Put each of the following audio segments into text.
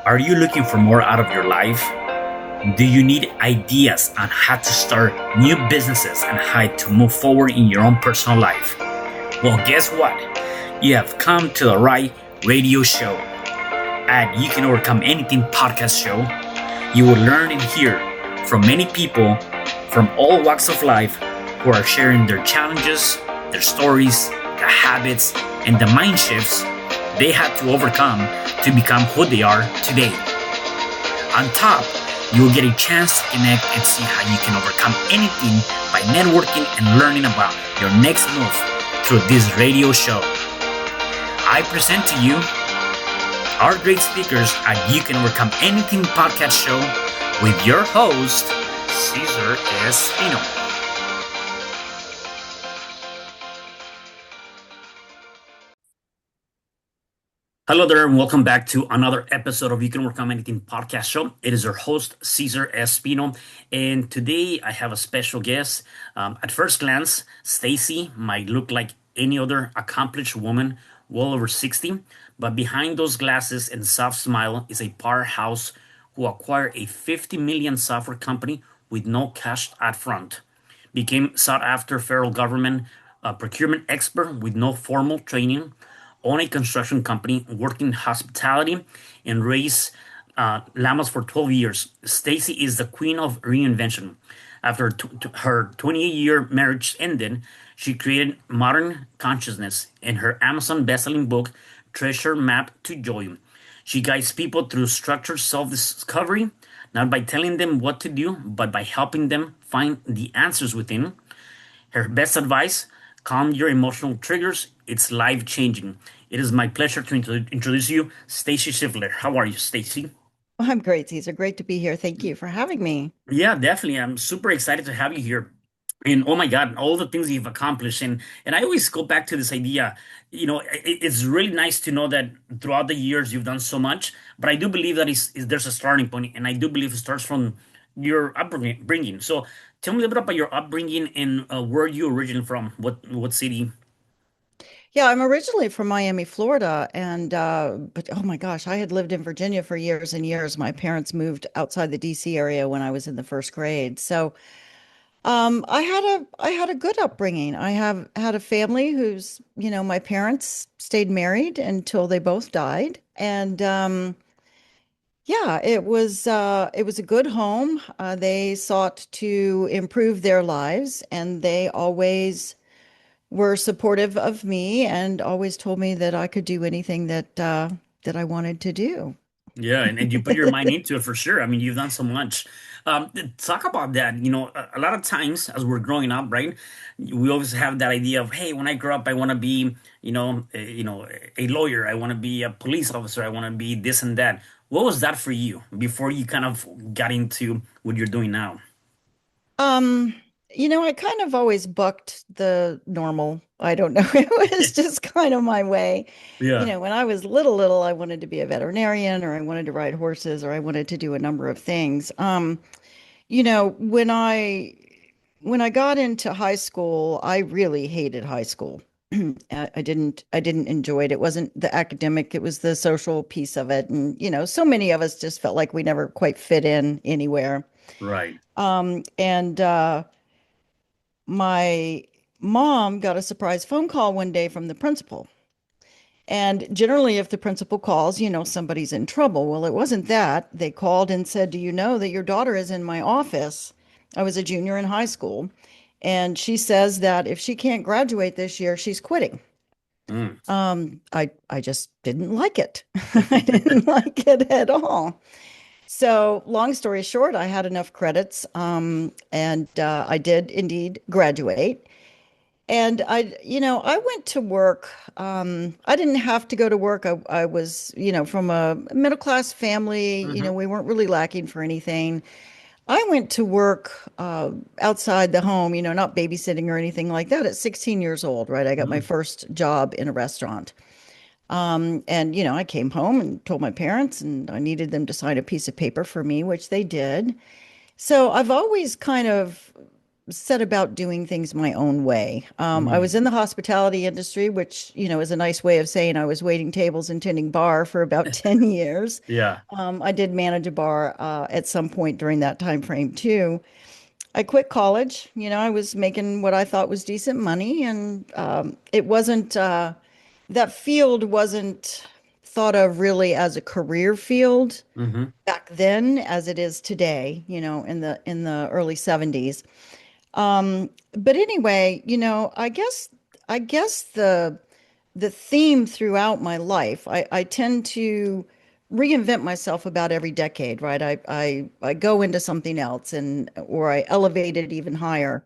Are you looking for more out of your life? Do you need ideas on how to start new businesses and how to move forward in your own personal life? Well, guess what? You have come to the right radio show. At You Can Overcome Anything podcast show, you will learn and hear from many people from all walks of life who are sharing their challenges, their stories, the habits, and the mind shifts they had to overcome to become who they are today. On top, you will get a chance to connect and see how you can overcome anything by networking and learning about your next move through this radio show. I present to you our great speakers at You Can Overcome Anything podcast show with your host, Cesar Espino. Hello there, and welcome back to another episode of You Can Overcome Anything podcast show. It is your host, Cesar Espino, and today I have a special guest. At first glance, Stacie might look like any other accomplished woman, well over 60, but behind those glasses and soft smile is a powerhouse who acquired a 50 million software company with no cash up front, became sought after federal government procurement expert with no formal training, own a construction company, worked in hospitality, and raised llamas for 12 years. Stacie is the queen of reinvention. After her 28-year marriage ended, she created Modern Consciousness in her Amazon best-selling book, Treasure Map to Joy. She guides people through structured self-discovery, not by telling them what to do, but by helping them find the answers within. Her best advice: calm your emotional triggers. It's life changing. It is my pleasure to introduce you, Stacie Shifflett. How are you, Stacie? I'm great, Cesar. Great to be here. Thank you for having me. Yeah, definitely. I'm super excited to have you here. And oh my God, all the things you've accomplished. And I always go back to this idea, it's really nice to know that throughout the years you've done so much. But I do believe that there's a starting point, and I do believe it starts from your upbringing. So tell me a little bit about your upbringing and where you originally from. What city? Yeah, I'm originally from Miami, Florida, and but oh my gosh, I had lived in Virginia for years and years. My parents moved outside the DC area when I was in the first grade. So, I had a good upbringing. I have had a family my parents stayed married until they both died. And yeah, it was a good home. They sought to improve their lives, and they always were supportive of me and always told me that I could do anything that I wanted to do. Yeah, and you put your mind into it for sure. I mean, you've done so much. Talk about that. A lot of times as we're growing up, right, we always have that idea of, hey, when I grow up, I want to be, a lawyer. I want to be a police officer. I want to be this and that. What was that for you before you kind of got into what you're doing now? Um, I kind of always bucked the normal. I don't know. It was just kind of my way. Yeah. When I was little, I wanted to be a veterinarian, or I wanted to ride horses, or I wanted to do a number of things. You know, when I when I got into high school, I really hated high school. I didn't enjoy it. It wasn't the academic, it was the social piece of it. And, so many of us just felt like we never quite fit in anywhere. Right. And my mom got a surprise phone call one day from the principal. And generally, if the principal calls, somebody's in trouble. Well, it wasn't that. They called and said, "Do you know that your daughter is in my office?" I was a junior in high school. And she says that if she can't graduate this year, she's quitting. Mm. I just didn't like it. I didn't like it at all. So, long story short, I had enough credits, and I did indeed graduate. And I went to work. I didn't have to go to work. I was, from a middle class family. Hmm. We weren't really lacking for anything. I went to work outside the home, not babysitting or anything like that at 16 years old, right? I got my Mm. first job in a restaurant. And, I came home and told my parents, and I needed them to sign a piece of paper for me, which they did. So I've always kind of set about doing things my own way. I was Mm. in the hospitality industry, which, is a nice way of saying I was waiting tables and tending bar for about 10 years. Yeah. I did manage a bar at some point during that time frame too. I quit college. I was making what I thought was decent money, and it wasn't that field wasn't thought of really as a career field Hmm. back then as it is today, in the early 70s. But anyway, I guess the theme throughout my life, I tend to reinvent myself about every decade, right? I go into something else or I elevate it even higher.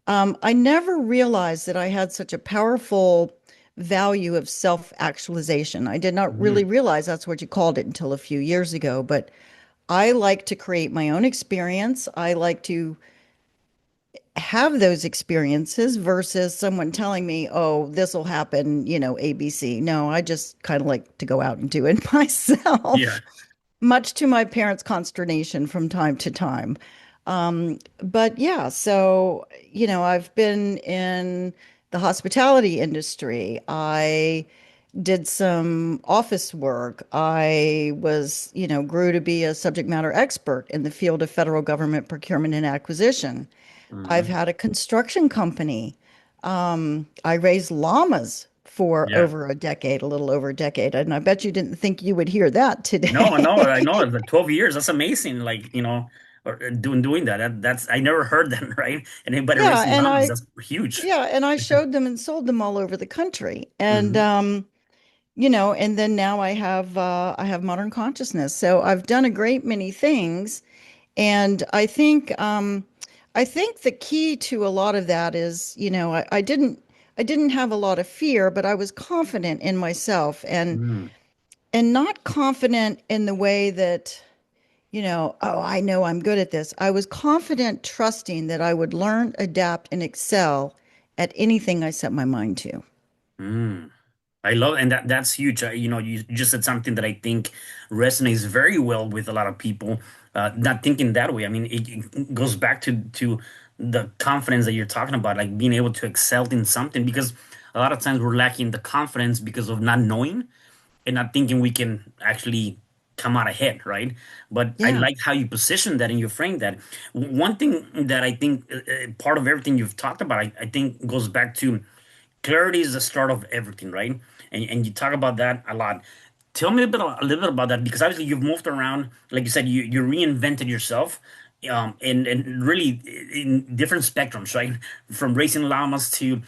I never realized that I had such a powerful value of self-actualization. I did not really Hmm. realize that's what you called it until a few years ago, but I like to create my own experience. I like to have those experiences versus someone telling me, oh, this will happen, ABC. No, I just kind of like to go out and do it Yeah. myself, much to my parents' consternation from time to time. But yeah, so, I've been in the hospitality industry. I did some office work. I grew to be a subject matter expert in the field of federal government procurement and acquisition. I've Hmm. had a construction company. I raised llamas for Yeah. over a decade, a little over a decade, and I bet you didn't think you would hear that No, no, I today. know. The 12 years, that's amazing. Like, or doing that. That's I never heard that, right? And anybody Yeah, raising and llamas, I that's huge. yeah, and I showed them and sold them all over the country. And Hmm. and then now I have modern consciousness. So I've done a great many things, and I think the key to a lot of that is, I didn't have a lot of fear, but I was confident in myself Mm. and not confident in the way that, oh, I know I'm good at this. I was confident, trusting that I would learn, adapt, and excel at anything I set my mind to. Mm. I love, and that's huge. You just said something that I think resonates very well with a lot of people, not thinking that way. I mean, it goes back to the confidence that you're talking about, like being able to excel in something, because a lot of times we're lacking the confidence because of not knowing and not thinking we can actually come out ahead, right? But I Yeah. like how you position that and you frame that. One thing that I think part of everything you've talked about, I think goes back to clarity is the start of everything, right? And you talk about that a lot. Tell me a little bit about that because obviously you've moved around, like you said, you reinvented yourself, and really in different spectrums, right? From racing llamas to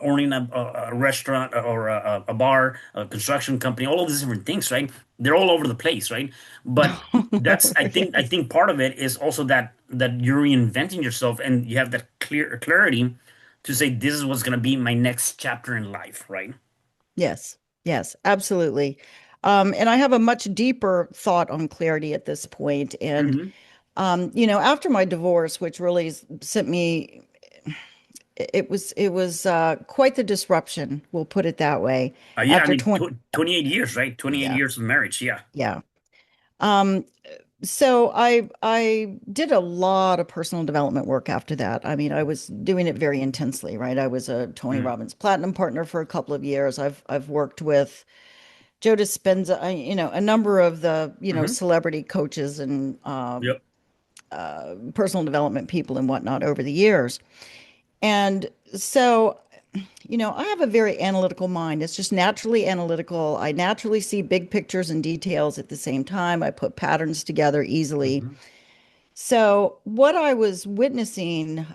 owning a restaurant or a bar, a construction company, all of these different things, right? They're all over the place, right? But that's I Yes. think part of it is also that you're reinventing yourself and you have that clarity to say this is what's going to be my next chapter in life, right? Yes. Yes, absolutely. And I have a much deeper thought on clarity at this point. And, Hmm. after my divorce, which really sent me, it was quite the disruption, we'll put it that way. Yeah, I After mean, 20, 28 years, right? 28 yeah, years of marriage. Yeah. yeah. Um, so I did a lot of personal development work after that. I mean, I was doing it very intensely, right? I was a Tony Mm. Robbins Platinum partner for a couple of years. I've worked with Joe Dispenza, a number of the, Hmm. celebrity coaches and Yep. personal development people and whatnot over the years. And so, I have a very analytical mind. It's just naturally analytical. I naturally see big pictures and details at the same time. I put patterns together easily. Hmm. So, what I was witnessing,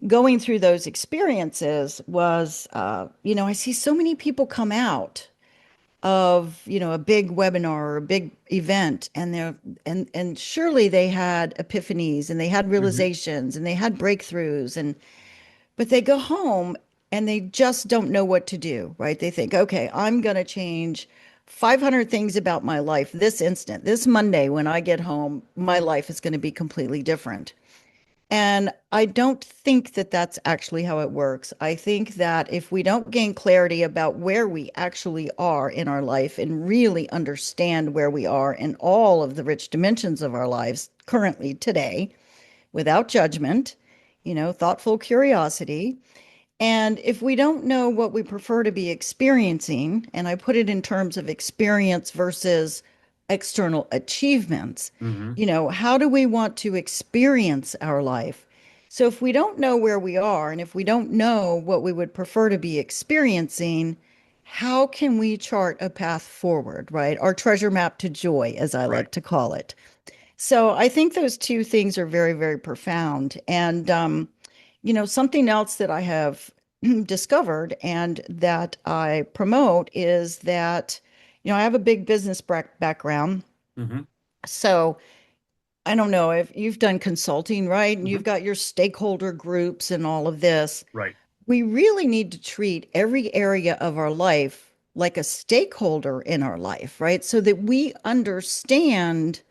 going through those experiences was, I see so many people come out of a big webinar or a big event, and surely they had epiphanies and they had Hmm. realizations and they had breakthroughs, but they go home and they just don't know what to do, right? They think, okay, I'm going to change 500 things about my life this instant, this Monday. When I get home, my life is going to be completely different. And I don't think that that's actually how it works. I think that if we don't gain clarity about where we actually are in our life and really understand where we are in all of the rich dimensions of our lives currently today, without judgment, thoughtful curiosity. And if we don't know what we prefer to be experiencing, and I put it in terms of experience versus external achievements, Hmm. how do we want to experience our life? So if we don't know where we are, and if we don't know what we would prefer to be experiencing, how can we chart a path forward, right? Our treasure map to joy, as I Right. like to call it. So I think those two things are very, very profound. And, something else that I have discovered and that I promote is that, I have a big business background. Hmm. So I don't know if you've done consulting, right? And Hmm. you've got your stakeholder groups and all of this. Right. We really need to treat every area of our life like a stakeholder in our life, right? So that we understand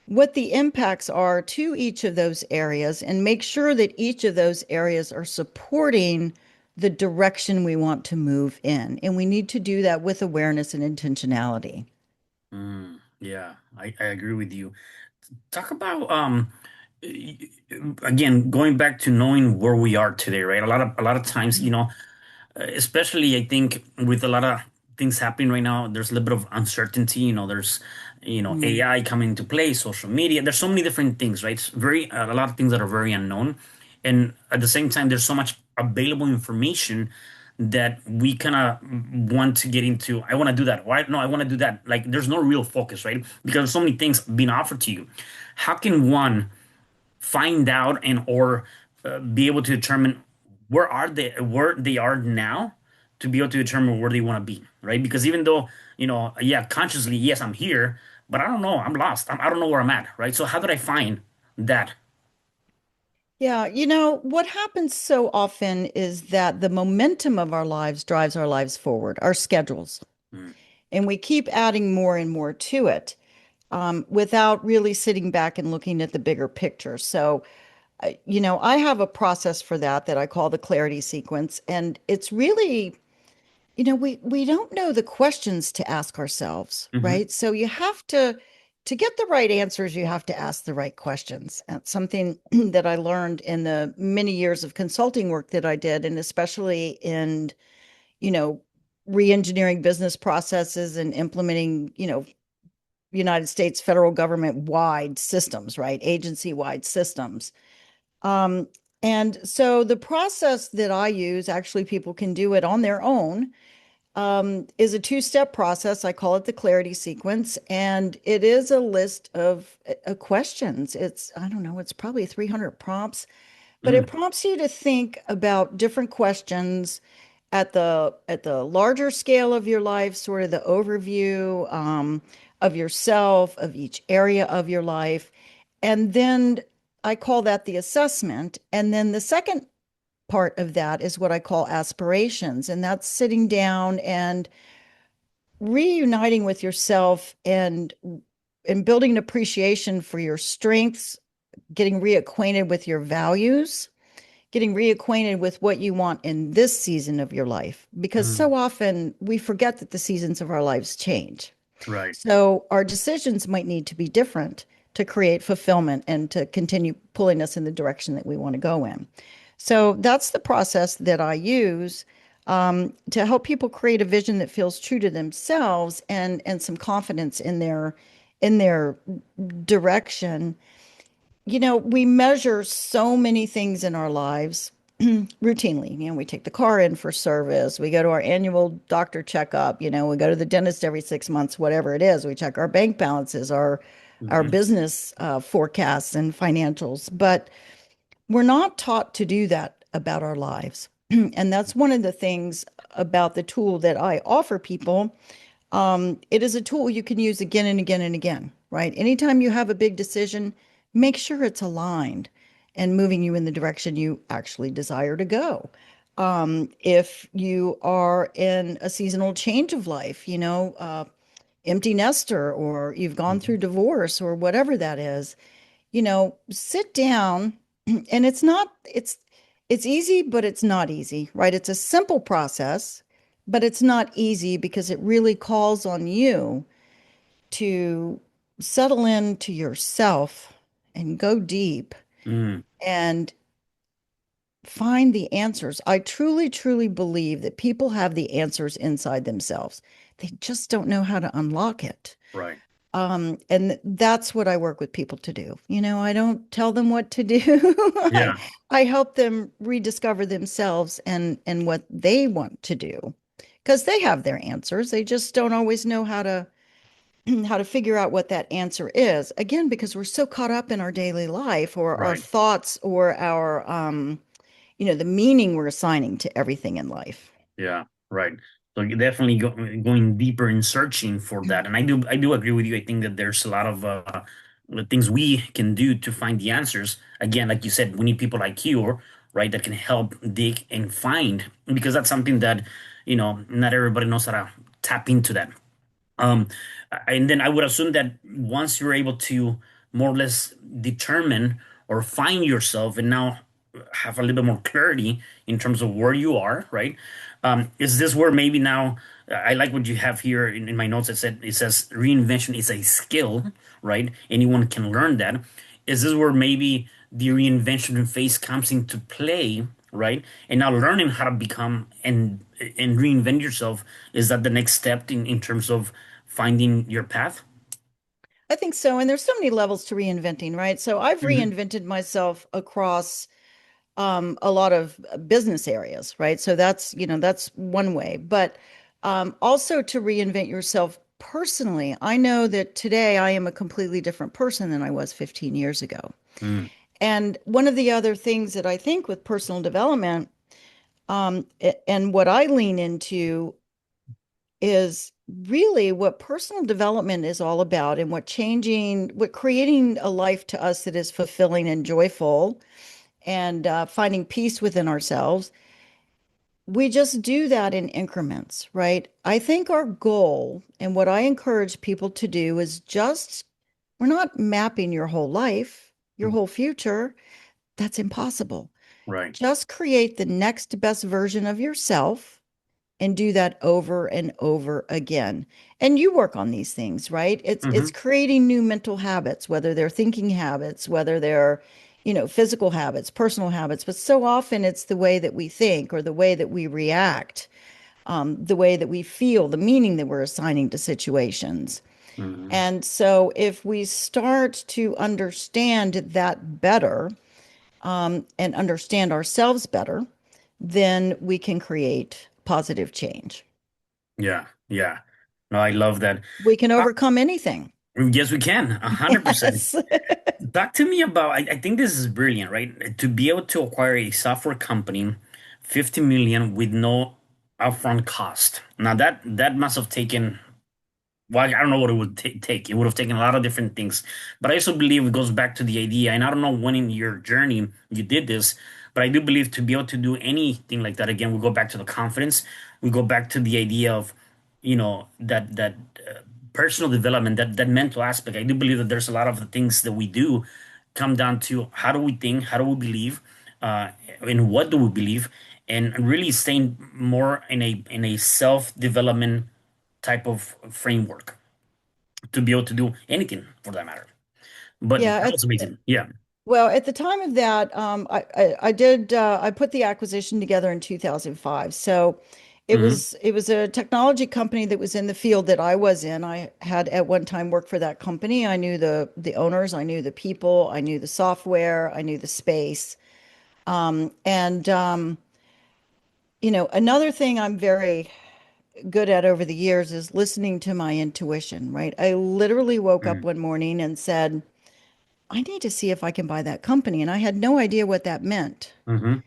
what the impacts are to each of those areas and make sure that each of those areas are supporting the direction we want to move in. And we need to do that with awareness and intentionality. Yeah, I agree with you. Talk about again, going back to knowing where we are today, right? A lot of times, especially I think with a lot of things happening right now, there's a little bit of uncertainty. There's Mm. AI coming into play, social media. There's so many different things, right? It's very a lot of things that are very unknown, and at the same time, there's so much available information that we kind of want to get into. I want to do that. Why? No, I want to do that. Like, there's no real focus, right? Because there's so many things being offered to you. How can one find out and or be able to determine where they are now to be able to determine where they want to be, right? Because even though, yeah, consciously, yes, I'm here, but I don't know, I'm lost. I don't know where I'm at, right? So how did I find that? Yeah, what happens so often is that the momentum of our lives drives our lives forward, our schedules, Mm, and we keep adding more and more to it without really sitting back and looking at the bigger picture. So, I have a process for that I call the clarity sequence. And it's really, we don't know the questions to ask ourselves, hmm. right? So you have to get the right answers, you have to ask the right questions. That's something that I learned in the many years of consulting work that I did, and especially in, you know, re-engineering business processes and implementing, United States federal government wide systems, right? Agency wide systems. Um, and so the process that I use, actually, people can do it on their own, is a two-step process. I call it the clarity sequence, and it is a list of questions. I don't know, it's probably 300 prompts, but Mm, it prompts you to think about different questions at the larger scale of your life, sort of the overview of yourself, of each area of your life. And then I call that the assessment. And then the second part of that is what I call aspirations. And that's sitting down and reuniting with yourself and building an appreciation for your strengths, getting reacquainted with your values, getting reacquainted with what you want in this season of your life, because mm, so often we forget that the seasons of our lives change. right. So our decisions might need to be different to create fulfillment and to continue pulling us in the direction that we want to go in. So that's the process that I use to help people create a vision that feels true to themselves and some confidence in their direction. We measure so many things in our lives routinely. We take the car in for service. We go to our annual doctor checkup. We go to the dentist every 6 months, whatever it is. We check our bank balances, our Hmm. business forecasts and financials. But we're not taught to do that about our lives. And that's one of the things about the tool that I offer people. It is a tool you can use again and again and again, right? Anytime you have a big decision, make sure it's aligned and moving you in the direction you actually desire to go. If you are in a seasonal change of life, empty nester, or you've gone Hmm. through divorce or whatever that is, sit down and it's easy, but it's not easy, right? It's a simple process, but it's not easy because it really calls on you to settle into yourself and go deep Mm, and find the answers. I truly, truly believe that people have the answers inside themselves. They just don't know how to unlock it. Right. And that's what I work with people to do. I don't tell them what to do. I Yeah. I help them rediscover themselves and what they want to do because they have their answers. They just don't always know how to how to figure out what that answer is. Again, because we're so caught up in our daily life or our Right. thoughts or our the meaning we're assigning to everything in life. Yeah, right. So you're definitely going deeper in searching for that, and I do agree with you. I think that there's a lot of things we can do to find the answers. Again, like you said, we need people like you, right, that can help dig and find, because that's something that not everybody knows how to tap into that. Um, and then I would assume that once you're able to more or less determine or find yourself and now have a little bit more clarity in terms of where you are, right? Is this where maybe now I like what you have here in my notes? It says reinvention is a skill, right? Anyone can learn that. Is this where maybe the reinvention phase comes into play, right? And now learning how to become and reinvent yourself, is that the next step in terms of finding your path? I think so. And there's so many levels to reinventing, right? So I've Hmm. reinvented myself across a lot of business areas, right? So that's one way. But also to reinvent yourself personally, I know that today I am a completely different person than I was 15 years ago. Mm, And one of the other things that I think with personal development, and what I lean into is really what personal development is all about and what creating a life to us that is fulfilling and joyful and finding peace within ourselves. We just do that in increments, right? I think our goal and what I encourage people to do is just, we're not mapping your whole life, your whole future. That's impossible. right. Just create the next best version of yourself and do that over and over again. And you work on these things, right? It's Hmm. creating new mental habits, whether they're thinking habits, whether they're, physical habits, personal habits, but so often it's the way that we think or the way that we react, the way that we feel, the meaning that we're assigning to situations. Hmm. And so if we start to understand that better, and understand ourselves better, then we can create positive change. Yeah, yeah. No, I love that. We can Uh, overcome anything. yes, we can. 100%. Yes. Talk to me about, I think this is brilliant, right? To be able to acquire a software company, 50 million with no upfront cost. Now that must have taken, well, I don't know what it would take. It would have taken a lot of different things. But I also believe it goes back to the idea, and I don't know when in your journey you did this, but I do believe to be able to do anything like that, again, we go back to the confidence. We go back to the idea of, that personal development, that mental aspect. I do believe that there's a lot of the things that we do come down to how do we think, how do we believe, uh, and what do we believe, and really staying more in a self-development type of framework to be able to do anything for that matter. But Yeah. that was amazing. Yeah. Well, at the time of that, I put the acquisition together in 2005. So Hmm. it was a technology company that was in the field that I was in. I had at one time worked for that company. I knew the owners, I knew the people, I knew the software, I knew the space. And another thing I'm very good at over the years is listening to my intuition, right? I literally woke up one morning and said, I need to see if I can buy that company. And I had no idea what that meant. Hmm.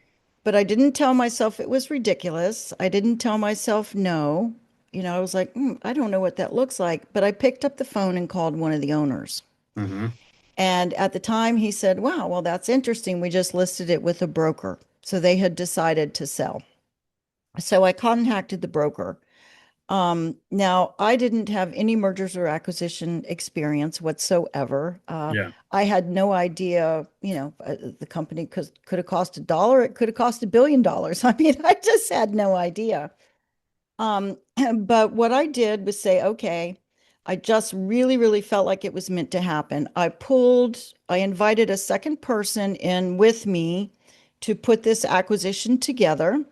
But I didn't tell myself it was ridiculous. I didn't tell myself no. I was like, I don't know what that looks like. But I picked up the phone and called one of the owners. Hmm. And at the time, he said, wow, well, that's interesting. We just listed it with a broker. So they had decided to sell. So I contacted the broker. Now, I didn't have any mergers or acquisition experience whatsoever. Yeah. I had no idea, the company could have cost $1. It could have cost $1 billion. I mean, I just had no idea. Um, but what I did was say, okay, I just really, really felt like it was meant to happen. I invited a second person in with me to put this acquisition together.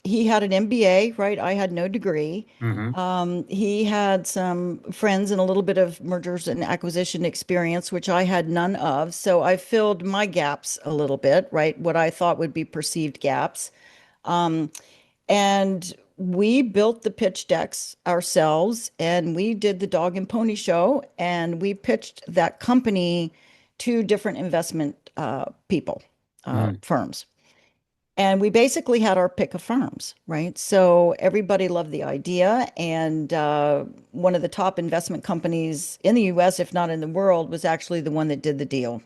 He had an MBA, right? I had no degree. Hmm. He had some friends and a little bit of mergers and acquisition experience, which I had none of. So I filled my gaps a little bit, right? What I thought would be perceived gaps. And we built the pitch decks ourselves and we did the dog and pony show and we pitched that company to different investment people, Hmm. firms. And we basically had our pick of firms, right? So everybody loved the idea. And one of the top investment companies in the US, if not in the world, was actually the one that did the deal.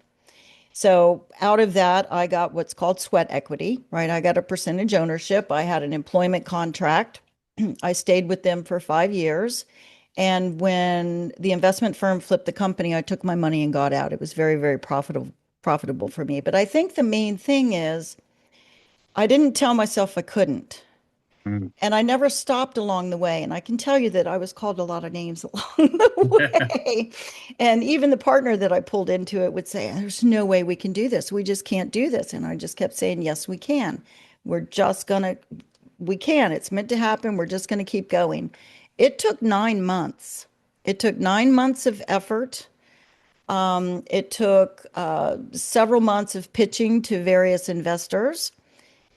So out of that, I got what's called sweat equity, right? I got a percentage ownership. I had an employment contract. I stayed with them for 5 years. And when the investment firm flipped the company, I took my money and got out. It was very, very profitable for me. But I think the main thing is I didn't tell myself I couldn't. Hmm. And I never stopped along the way. And I can tell you that I was called a lot of names along the way. And even the partner that I pulled into it would say, there's no way we can do this. We just can't do this. And I just kept saying, yes, we can. We're just gonna, we can. It's meant to happen. We're just gonna keep going. It took 9 months. It took 9 months of effort. It took several months of pitching to various investors.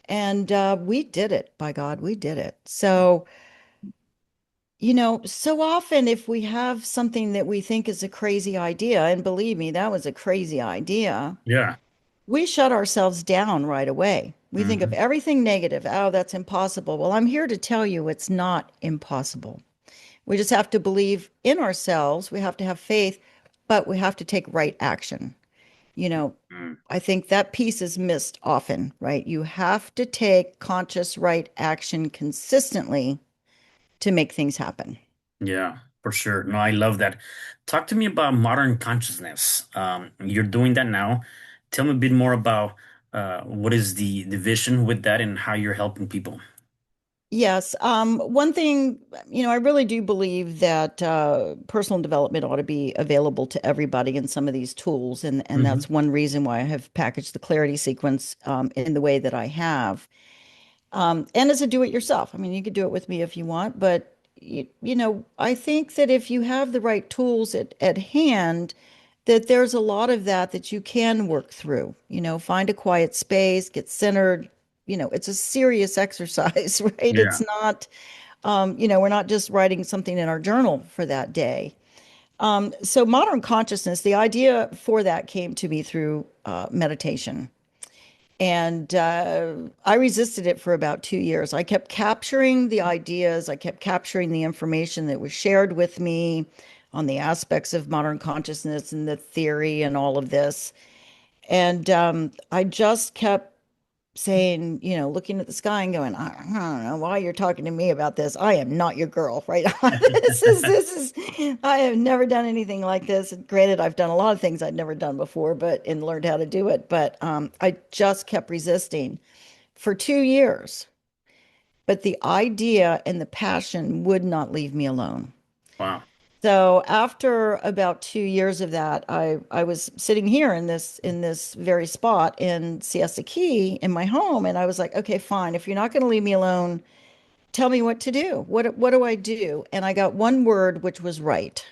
And we did it, by God, we did it. So, so often if we have something that we think is a crazy idea, and believe me, that was a crazy idea, Yeah. we shut ourselves down right away. We think of Hmm. everything negative. Oh, that's impossible. Well, I'm here to tell you it's not impossible. We just have to believe in ourselves. We have to have faith, but we have to take right action. You know, I think that piece is missed often, right? You have to take conscious right action consistently to make things happen. Yeah, for sure. No, I love that. Talk to me about modern consciousness. You're doing that now. Tell me a bit more about what is the vision with that and how you're helping people. Yes. One thing, I really do believe that personal development ought to be available to everybody in some of these tools. And Hmm. that's one reason why I have packaged the clarity sequence in the way that I have. And as a do-it-yourself. I mean, you could do it with me if you want, but I think that if you have the right tools at hand, that there's a lot of that you can work through. Find a quiet space, get centered. It's a serious exercise, right? It's Yeah. not, we're not just writing something in our journal for that day. So modern consciousness, the idea for that came to me through meditation. And I resisted it for about 2 years. I kept capturing the ideas, I kept capturing the information that was shared with me on the aspects of modern consciousness and the theory and all of this. And I just kept saying, looking at the sky and going, I don't know why you're talking to me about this. I am not your girl, right? I have never done anything like this. Granted, I've done a lot of things I'd never done before, but and learned how to do it. But I just kept resisting for 2 years. But the idea and the passion would not leave me alone. Wow. So after about 2 years of that, I was sitting here in this very spot in Siesta Key in my home, and I was like, okay, fine. If you're not going to leave me alone, tell me what to do. What do I do? And I got one word, which was write.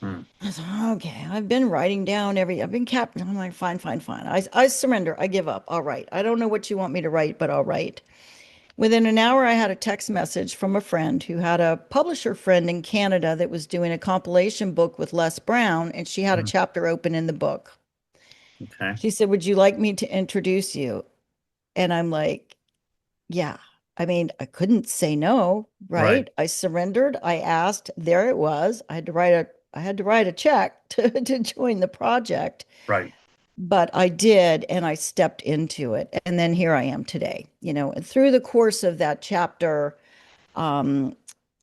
Mm. I was like, okay, I've been writing down I've been capping. I'm like, fine, fine, fine. I surrender. I give up. I'll write. I don't know what you want me to write, but I'll write. Within an hour, I had a text message from a friend who had a publisher friend in Canada that was doing a compilation book with Les Brown, and she had a Mm. chapter open in the book. Okay. She said, would you like me to introduce you? And I'm like, yeah. I mean, I couldn't say no, Right. right? I surrendered. I asked. There it was. I had to write a check to join the project, Right. but I did, and I stepped into it. And then here I am today, and through the course of that chapter, um,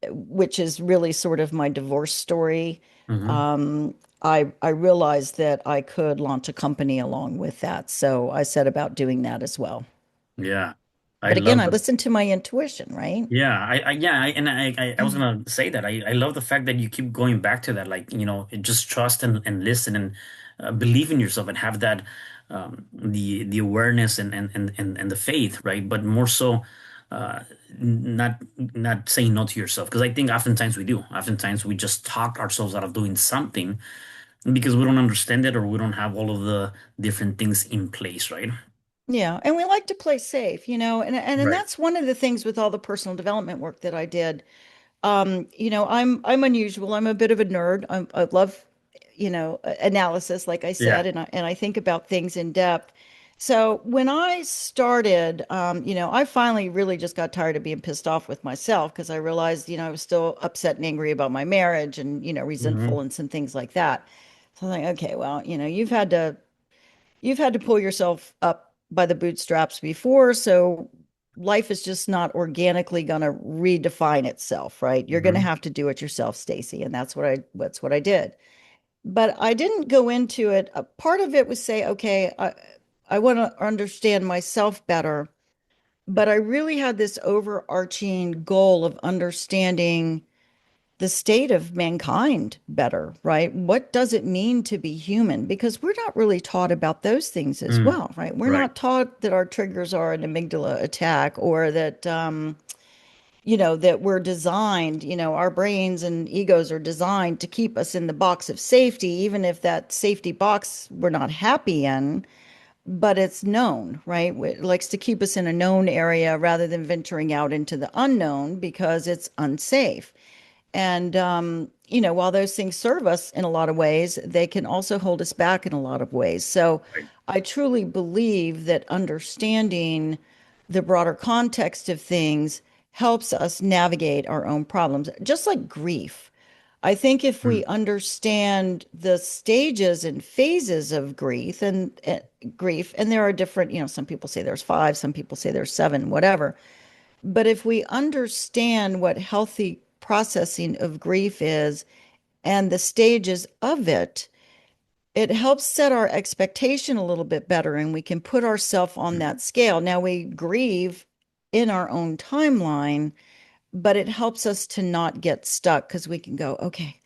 which is really sort of my divorce story. Hmm. I realized that I could launch a company along with that, so I set about doing that as well. Yeah. I But again, love I that. listened to my intuition, right? Yeah, I was gonna say that I love the fact that you keep going back to that, like, just trust and listen and believe in yourself and have that the awareness and the faith, right? But more so, uh, not saying no to yourself, because I think oftentimes we do. Oftentimes we just talk ourselves out of doing something because we don't understand it or we don't have all of the different things in place, right? Yeah, and we like to play safe, and Right. that's one of the things with all the personal development work that I did. I'm unusual. I'm a bit of a nerd. I love, analysis, like I Yeah. said, and I think about things in depth. So when I started, I finally really just got tired of being pissed off with myself because I realized, I was still upset and angry about my marriage and, resentful Hmm. and some things like that. So I'm like, okay, well, you've had to pull yourself up by the bootstraps before, so life is just not organically going to redefine itself, right? You're going to Hmm. have to do it yourself, Stacie, and that's what I did. But I didn't go into it. A part of it was say, okay, I want to understand myself better, but I really had this overarching goal of understanding the state of mankind better, right? What does it mean to be human? Because we're not really taught about those things as Mm. well, right? We're Right. not taught that our triggers are an amygdala attack or that, that we're designed, our brains and egos are designed to keep us in the box of safety, even if that safety box we're not happy in, but it's known, right? It likes to keep us in a known area rather than venturing out into the unknown because it's unsafe. And, while those things serve us in a lot of ways, they can also hold us back in a lot of ways. So Right. I truly believe that understanding the broader context of things helps us navigate our own problems, just like grief. I think if we Mm. understand the stages and phases of grief, and there are different, some people say there's five, some people say there's seven, whatever. But if we understand what healthy processing of grief is and the stages of it, it helps set our expectation a little bit better and we can put ourselves on Mm. that scale. Now we grieve in our own timeline, but it helps us to not get stuck because we can go, okay,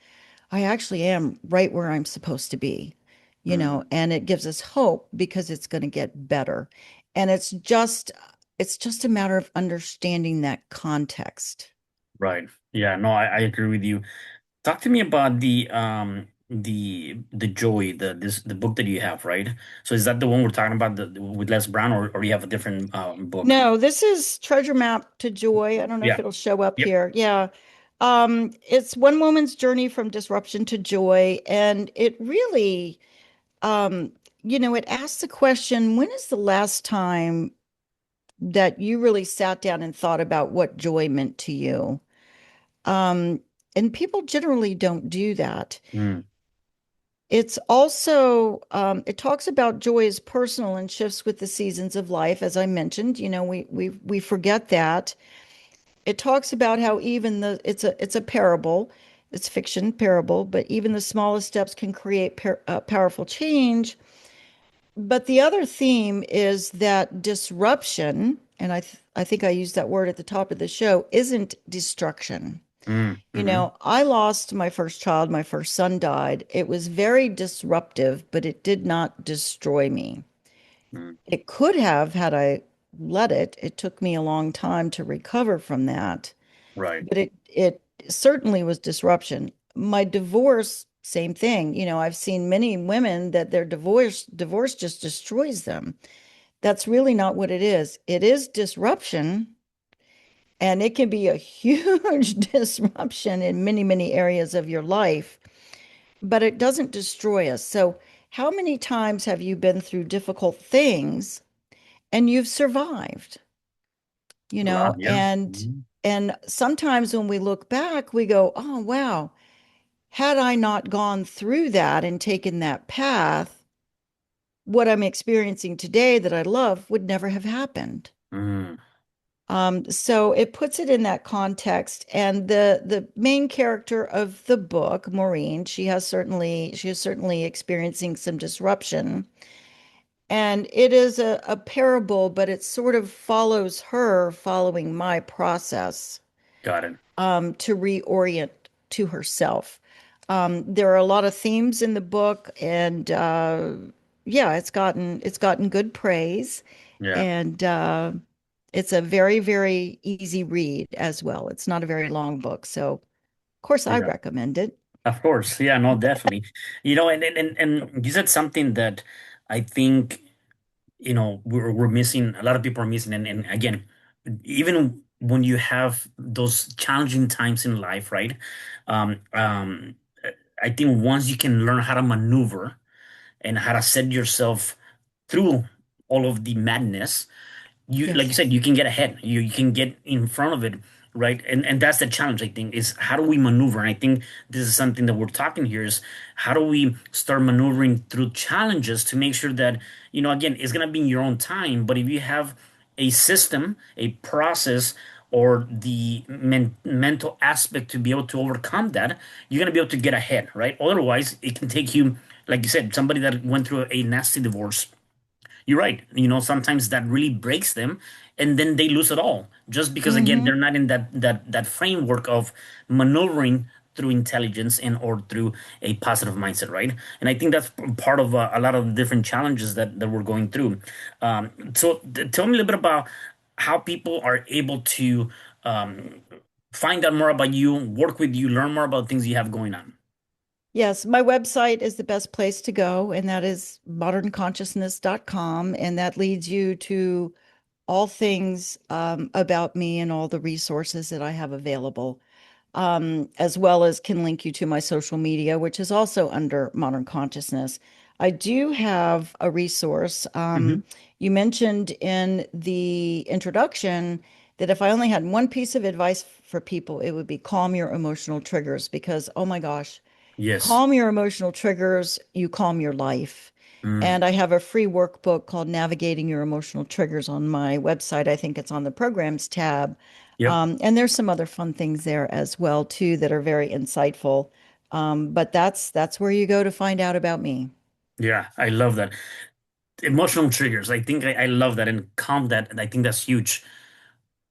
I actually am right where I'm supposed to be, Mm. and it gives us hope because it's going to get better. And it's just a matter of understanding that context. Right. Yeah, no, I agree with you. Talk to me about the joy, the book that you have, right? So is that the one we're talking about with Les Brown, or you have a different book? No, this is Treasure Map to Joy. I don't know if Yeah. it'll show up Yep. here. Yeah. It's one woman's journey from disruption to joy. And it really, um, it asks the question, when is the last time that you really sat down and thought about what joy meant to you? Um, and people generally don't do that. Mm. It's also, it talks about joy as personal and shifts with the seasons of life. As I mentioned, we forget that. It talks about how even it's a parable, it's fiction parable, but even the smallest steps can create powerful change. But the other theme is that disruption, and I think I used that word at the top of the show, isn't destruction. Mm. Mm-hmm. I lost my first child, my first son died. It was very disruptive, but it did not destroy me. Mm. It could have had I let it. It took me a long time to recover from that, Right. but it certainly was disruption. My divorce, same thing. I've seen many women that their divorce just destroys them. That's really not what it is. It is disruption, and it can be a huge disruption in many, many areas of your life, but it doesn't destroy us. So, how many times have you been through difficult things and you've survived? A lot. Yeah. And Mhm. sometimes when we look back, we go, "Oh, wow, had I not gone through that and taken that path, what I'm experiencing today that I love would never have happened." Mm. So it puts it in that context. And the main character of the book, Maureen, she is certainly experiencing some disruption. And it is a parable, but it sort of follows her following my process Got it. to reorient to herself. There are a lot of themes in the book, and yeah, it's gotten good praise, Yeah. and it's a very, very easy read as well. It's not a very long book, so of course I Yeah. recommend it. Of course. Yeah, no, definitely. And you said something that I think, we're missing, a lot of people are missing. And again, even when you have those challenging times in life, right? Um, um, I think once you can learn how to maneuver and how to set yourself through all of the madness, like you Yes. said, you can get ahead. You can get in front of it, right? And that's the challenge, I think, is how do we maneuver? And I think this is something that we're talking here is how do we start maneuvering through challenges to make sure that, again, it's gonna be in your own time, but if you have a system, a process, or the mental aspect to be able to overcome that, you're gonna be able to get ahead, right? Otherwise, it can take you, like you said, somebody that went through a nasty divorce, you're right. Sometimes that really breaks them, and then they lose it all just because again Hmm. they're not in that framework of maneuvering through intelligence and or through a positive mindset, right? And I think that's part of a lot of the different challenges that we're going through. So tell me a little bit about how people are able to um, find out more about you, work with you, learn more about things you have going on. Yes, my website is the best place to go, and that is modernconsciousness.com, and that leads you to all things about me and all the resources that I have available, as well as can link you to my social media, which is also under Modern Consciousness. I do have a resource. Hmm. You mentioned in the introduction that if I only had one piece of advice for people, it would be calm your emotional triggers because, oh my gosh, Yes. calm your emotional triggers, you calm your life. Mm. And I have a free workbook called Navigating Your Emotional Triggers on my website. I think it's on the programs tab. Yep. And there's some other fun things there as well too that are very insightful. But that's where you go to find out about me. Yeah, I love that. Emotional triggers. I think I love that and calm that. And I think that's huge.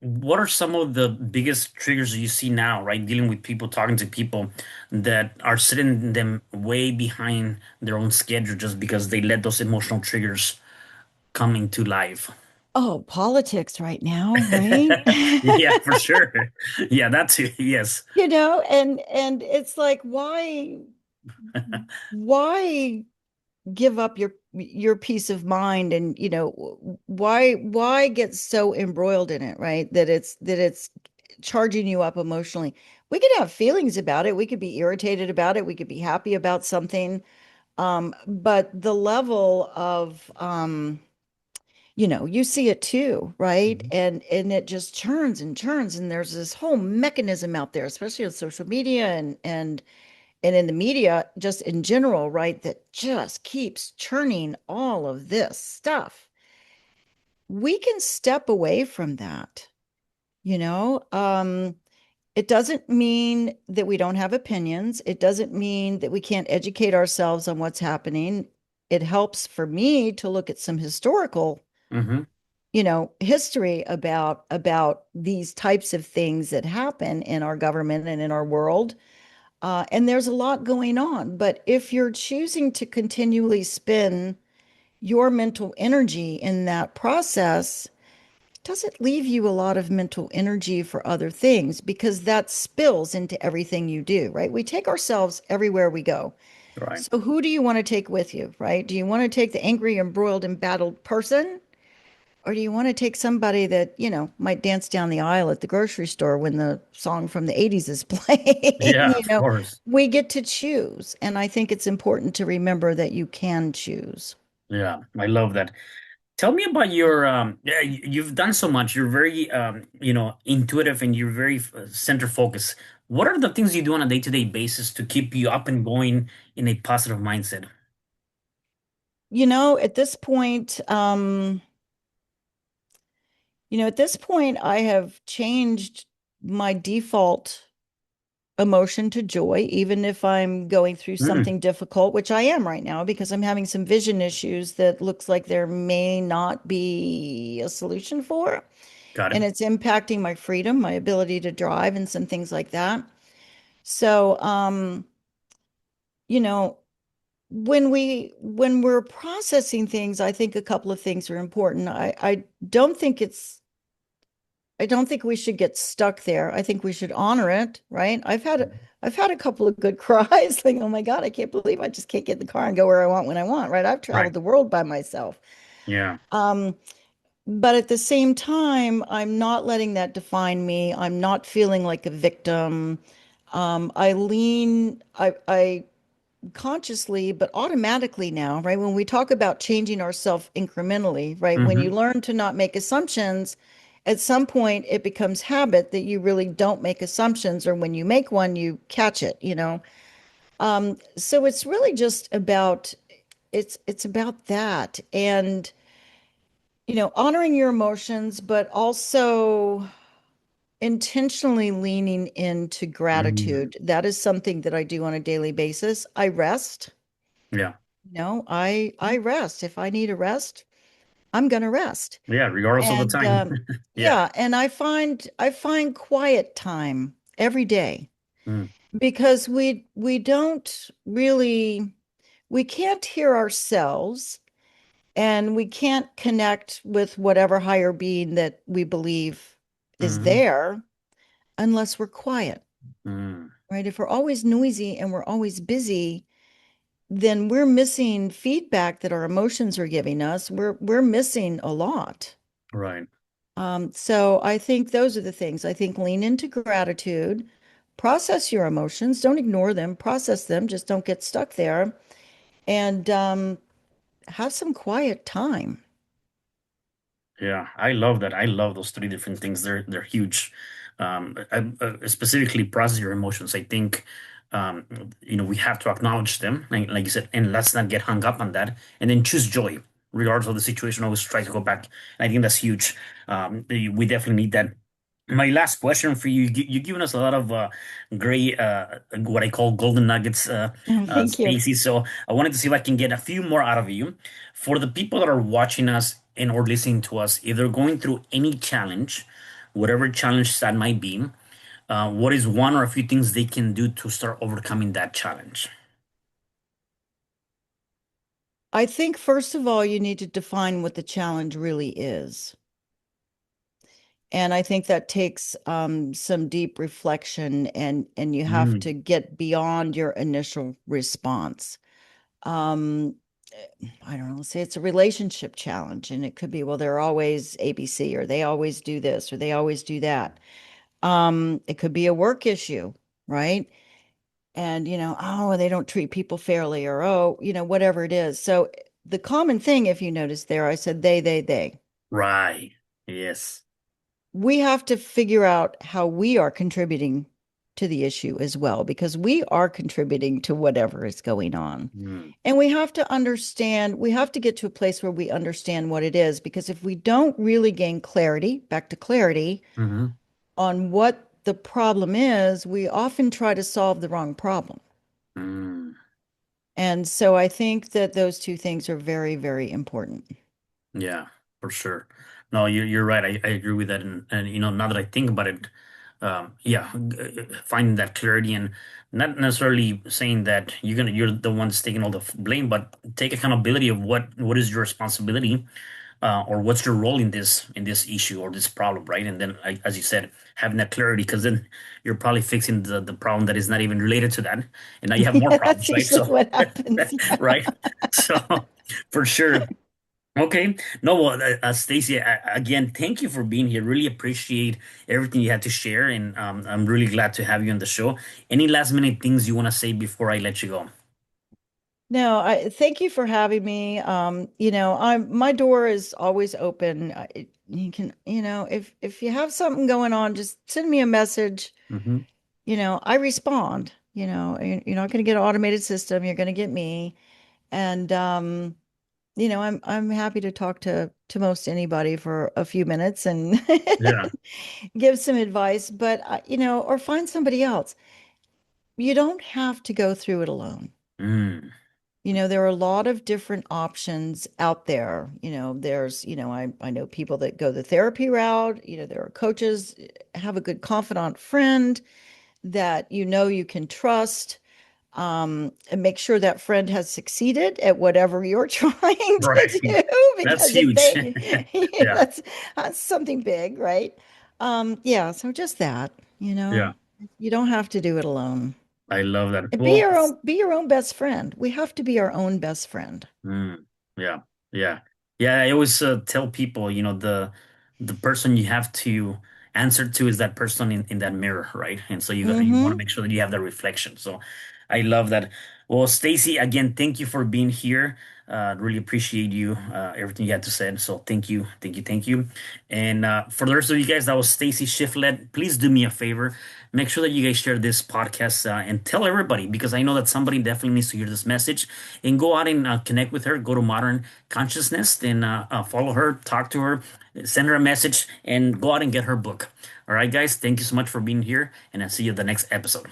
What are some of the biggest triggers you see now, right? Dealing with people, talking to people that are sitting them way behind their own schedule just because they let those emotional triggers come into life. Oh, politics right now, right? Yeah, for sure. Yeah, that's it. Yes. And it's like why give up your peace of mind and why get so embroiled in it, right? That it's charging you up emotionally. We could have feelings about it, we could be irritated about it, we could be happy about something, but the level of you see it too, right? Mhm. And it just churns and churns, and there's this whole mechanism out there, especially on social media and in the media, just in general, right, that just keeps churning all of this stuff. We can step away from that, you know? It doesn't mean that we don't have opinions. It doesn't mean that we can't educate ourselves on what's happening. It helps for me to look at some historical, Hmm. history about these types of things that happen in our government and in our world. And there's a lot going on. But if you're choosing to continually spend your mental energy in that process, it doesn't leave you a lot of mental energy for other things because that spills into everything you do, right? We take ourselves everywhere we go. Right. So who do you want to take with you, right? Do you want to take the angry, embroiled, embattled person? Or do you want to take somebody that, might dance down the aisle at the grocery store when the song from the 80s is playing? Yeah, of course. We get to choose. And I think it's important to remember that you can choose. Yeah, I love that. Tell me about your yeah, you've done so much. You're very intuitive and you're very center focused. What are the things you do on a day-to-day basis to keep you up and going in a positive mindset? At this point, at this point, I have changed my default. emotion to joy, even if I'm going through Mm, something difficult, which I am right now because I'm having some vision issues that looks like there may not be a solution for. got it. And it's impacting my freedom, my ability to drive, and some things like that. So, you know, when we're processing things, I think a couple of things are important. Don't think it's I don't think we should get stuck there. I think we should honor it, right? I've had a couple of good cries, like, oh my God, I can't believe I just can't get in the car and go where I want when I want, right? I've Right. traveled the world by myself. Yeah. Um, but at the same time, I'm not letting that define me. I'm not feeling like a victim. I consciously, but automatically now, right? When we talk about changing ourselves incrementally, right? When you Hmm. learn to not make assumptions, at some point it becomes habit that you really don't make assumptions, or when you make one, you catch it, you know? So it's really just about it's about that. And honoring your emotions, but also intentionally leaning into Mm, gratitude. That is something that I do on a daily basis. I rest. yeah. I rest. If I need a rest, I'm gonna rest. Yeah. Regardless of the And time. Yeah. yeah, and I find quiet time every day Mm, because we don't really we can't hear ourselves, and we can't connect with whatever higher being that we believe is hmm. there unless we're quiet, Mm, right? If we're always noisy and we're always busy, then we're missing feedback that our emotions are giving us. We're missing a lot. right. So I think those are the things. I think lean into gratitude, process your emotions, don't ignore them, process them, just don't get stuck there, and have some quiet time. Yeah, I love that. I love those three different things. They're huge. Specifically, process your emotions. I think um, we have to acknowledge them, like you said, and let's not get hung up on that. And then choose joy, regardless of the situation. Always try to go back. And I think that's huge. We definitely need that. My last question for you: you've given us a lot of great, what I call golden nuggets, Thank you. Stacie. So I wanted to see if I can get a few more out of you. For the people that are watching us and or listening to us, if they're going through any challenge, whatever challenge that might be, what is one or a few things they can do to start overcoming that challenge? I think first of all, you need to define what the challenge really is. And I think that takes some deep reflection, and you have Mm, to get beyond your initial response. Um, I don't know, let's say it's a relationship challenge, and it could be, well, they're always ABC, or they always do this, or they always do that. It could be a work issue, right? And, oh, they don't treat people fairly, or, oh, whatever it is. So the common thing, if you notice there, I said they. right. Yes. We have to figure out how we are contributing to the issue as well, because we are contributing to whatever is going on. Mm, And we have to understand, we have to get to a place where we understand what it is, because if we don't really gain clarity, back to clarity, hmm. on what the problem is, we often try to solve the wrong problem. Mm. And so I think that those two things are very, very important. Yeah, for sure. No, you're right. I agree with that. And now that I think about it, yeah, finding that clarity and not necessarily saying that you're the one that's taking all the blame, but take accountability of what is your responsibility, or what's your role in this issue or this problem, right? And then, as you said, having that clarity, because then you're probably fixing the problem that is not even related to that, and now you have more Yeah, that's problems, right? usually So, what happens. right. So, for sure. Okay. No, well, Stacie, again, thank you for being here. Really appreciate everything you had to share, and I'm really glad to have you on the show. Any last minute things you want to say before I let you go? No, I thank you for having me. I'm my door is always open. You can, if you have something going on, just send me a message. Hmm. I respond. You're not going to get an automated system. You're going to get me. And I'm happy to talk to most anybody for a few minutes and Yeah. give some advice, but or find somebody else. you don't have to go through it alone. Mm, There are a lot of different options out there. I know people that go the therapy route. There are coaches, have a good confidant friend that you can trust, and make sure that friend has succeeded at whatever you're trying to right. do, That's because if huge. they, Yeah. that's something big, right? Yeah, so just that, Yeah. you don't have to do it alone. I love that. And Well, be your own best friend. We have to be our own best friend. mm, yeah, yeah, yeah. I always tell people, the person you have to answer to is that person in that mirror, right? And so you want to Mm-hmm. make sure that you have that reflection. So I love that. Well, Stacie, again, thank you for being here. Really appreciate you, everything you had to say. So thank you, thank you, thank you. And for the rest of you guys, that was Stacie Shifflett. Please do me a favor. Make sure that you guys share this podcast and tell everybody, because I know that somebody definitely needs to hear this message, and go out and connect with her. Go to Modern Consciousness and follow her, talk to her, send her a message, and go out and get her book. All right, guys, thank you so much for being here, and I'll see you in the next episode.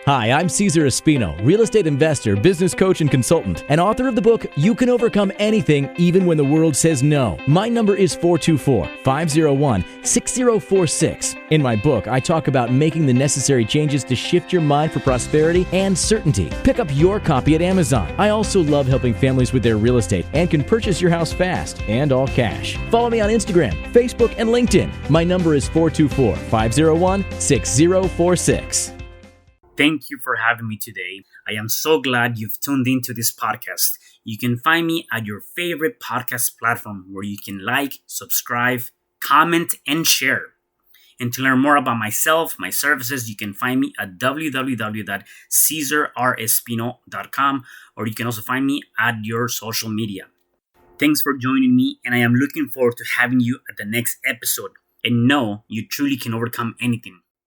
Hi, I'm Cesar Espino, real estate investor, business coach, and consultant, and author of the book, You Can Overcome Anything, Even When the World Says No. My number is 424-501-6046. In my book, I talk about making the necessary changes to shift your mind for prosperity and certainty. Pick up your copy at Amazon. I also love helping families with their real estate and can purchase your house fast and all cash. Follow me on Instagram, Facebook, and LinkedIn. My number is 424-501-6046. Thank you for having me today. I am so glad you've tuned into this podcast. You can find me at your favorite podcast platform where you can like, subscribe, comment, and share. And to learn more about myself, my services, you can find me at www.CesarRespino.com, or you can also find me at your social media. Thanks for joining me, and I am looking forward to having you at the next episode. And know you truly can overcome anything.